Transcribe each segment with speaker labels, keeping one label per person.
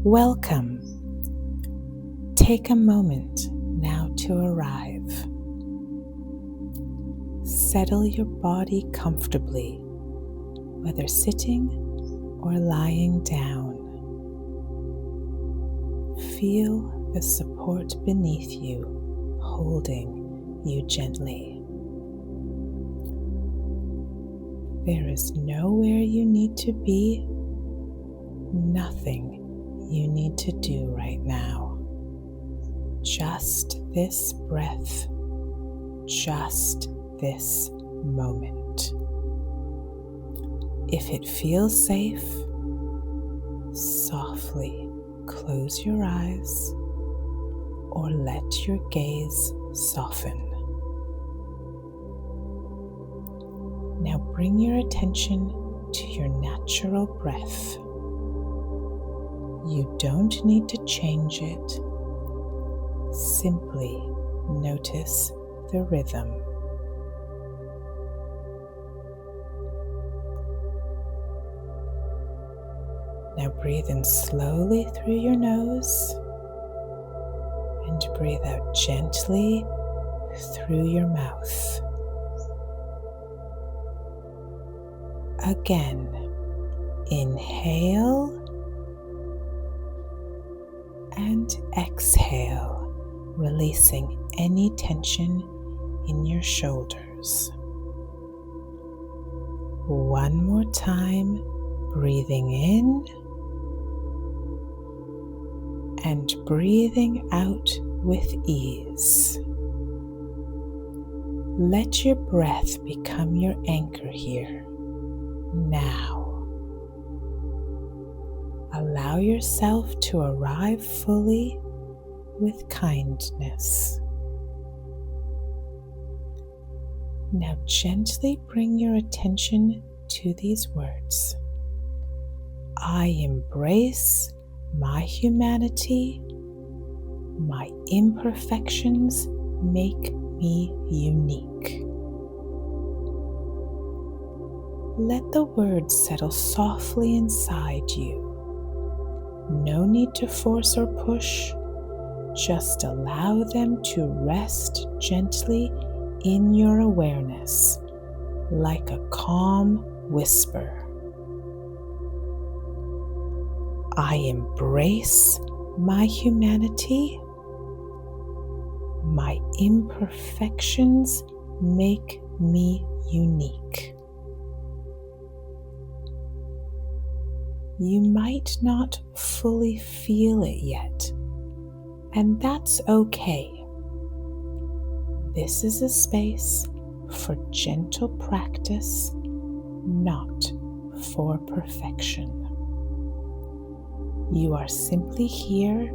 Speaker 1: Welcome. Take a moment now to arrive. Settle your body comfortably, whether sitting or lying down. Feel the support beneath you, holding you gently. There is nowhere you need to be, nothing you need to do right now. Just this breath, just this moment. If it feels safe, softly close your eyes or let your gaze soften. Now bring your attention to your natural breath. You don't need to change it. Simply notice the rhythm. Now breathe in slowly through your nose and breathe out gently through your mouth. Again, inhale and exhale, releasing any tension in your shoulders. One more time, breathing in and breathing out with ease. Let your breath become your anchor here. Now, allow yourself to arrive fully with kindness. Now gently bring your attention to these words. I embrace my humanity. My imperfections make me unique. Let the words settle softly inside you. No need to force or push. Just allow them to rest gently in your awareness, like a calm whisper. I embrace my humanity. My imperfections make me unique. You might not fully feel it yet, and that's okay. This is a space for gentle practice, not for perfection. You are simply here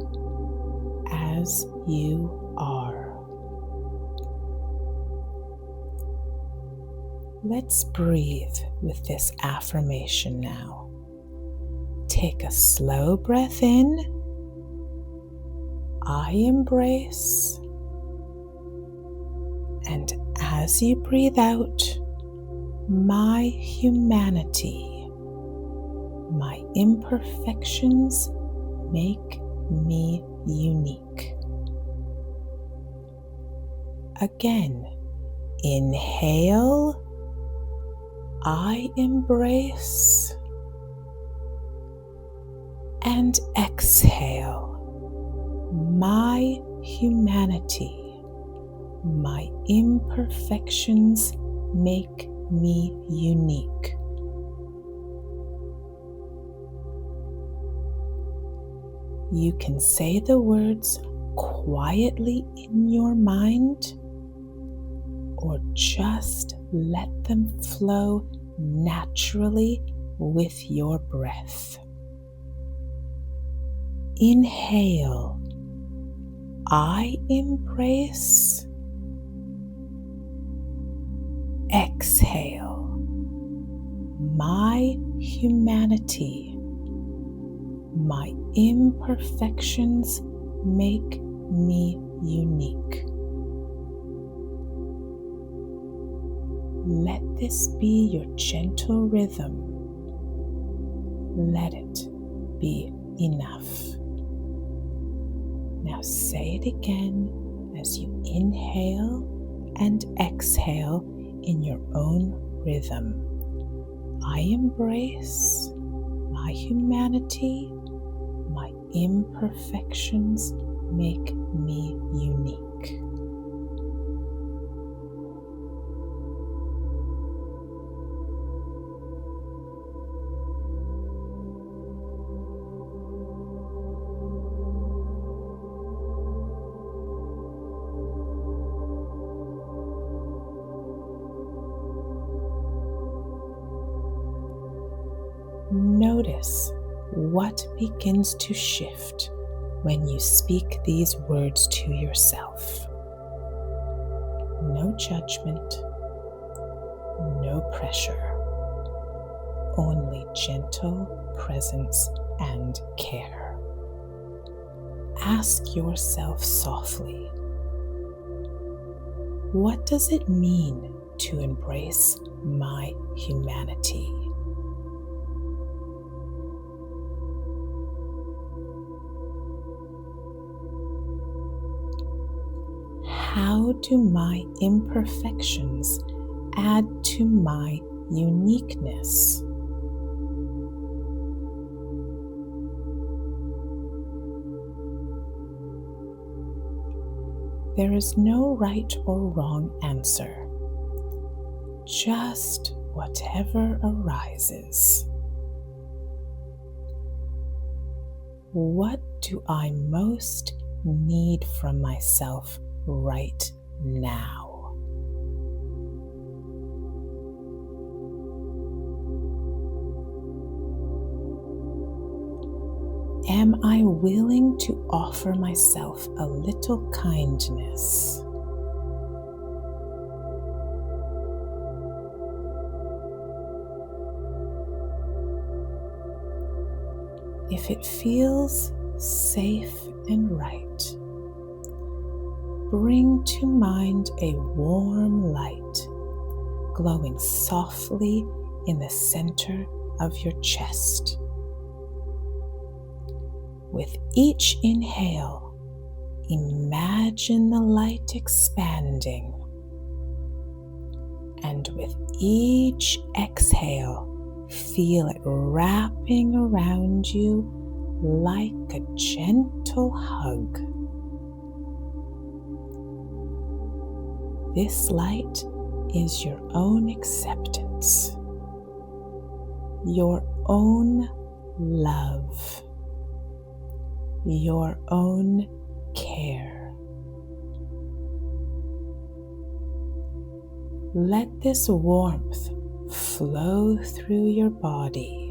Speaker 1: as you are. Let's breathe with this affirmation now. Take a slow breath in. I embrace. And as you breathe out, my humanity, my imperfections make me unique. Again, inhale. I embrace. And exhale. My humanity, my imperfections make me unique. You can say the words quietly in your mind, or just let them flow naturally with your breath. Inhale. I embrace. Exhale. My humanity, my imperfections make me unique. Let this be your gentle rhythm. Let it be enough. Now say it again as you inhale and exhale in your own rhythm. I embrace my humanity. My imperfections make me unique. Notice what begins to shift when you speak these words to yourself. No judgment, no pressure, only gentle presence and care. Ask yourself softly, what does it mean to embrace my humanity? How do my imperfections add to my uniqueness? There is no right or wrong answer, just whatever arises. What do I most need from myself right now? Am I willing to offer myself a little kindness? If it feels safe and right, bring to mind a warm light glowing softly in the center of your chest. With each inhale, imagine the light expanding, and with each exhale, feel it wrapping around you like a gentle hug. This light is your own acceptance, your own love, your own care. Let this warmth flow through your body,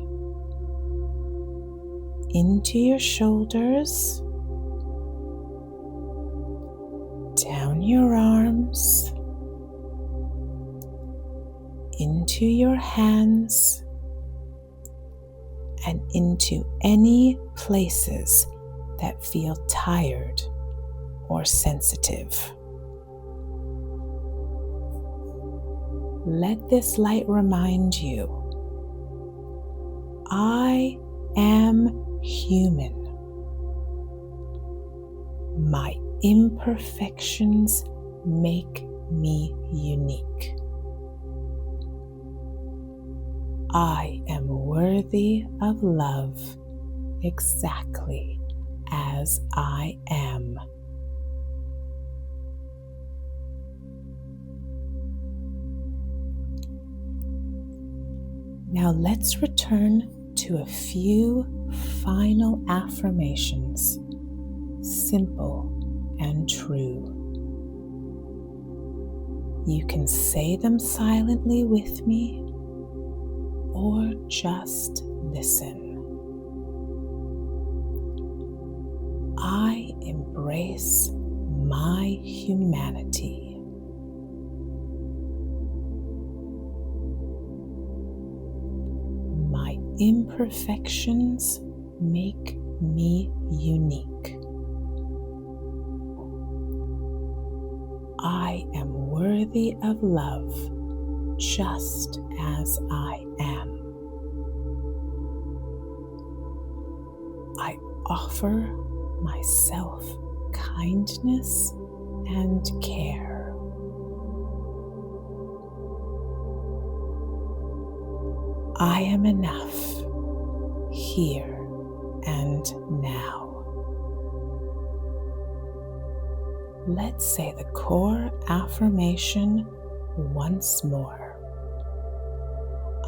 Speaker 1: into your shoulders, down your arms, into your hands, and into any places that feel tired or sensitive. Let this light remind you, I am human. My imperfections make me unique. I am worthy of love exactly as I am. Now let's return to a few final affirmations, simple and true. You can say them silently with me or just listen. I embrace my humanity. My imperfections make me unique. I am worthy of love just as I am. I offer myself kindness and care. I am enough here and now. Let's say the core affirmation once more.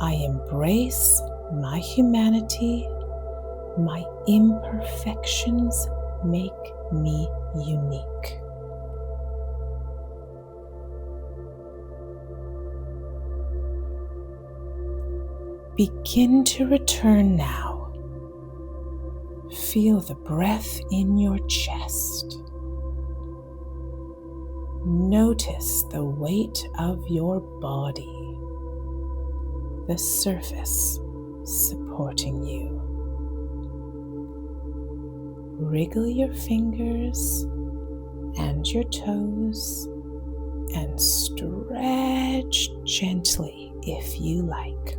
Speaker 1: I embrace my humanity. My imperfections make me unique. Begin to return now. Feel the breath in your chest. Notice the weight of your body, the surface supporting you. Wriggle your fingers and your toes and stretch gently if you like.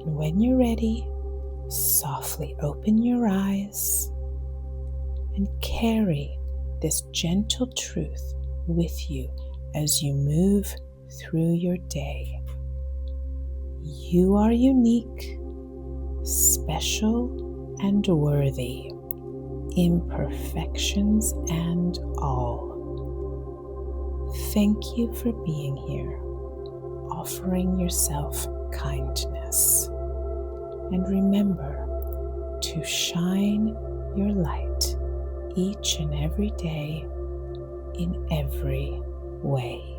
Speaker 1: And when you're ready, softly open your eyes and carry this gentle truth with you as you move through your day. You are unique, special, and worthy, imperfections and all. Thank you for being here, offering yourself kindness. And remember to shine your light each and every day in every way.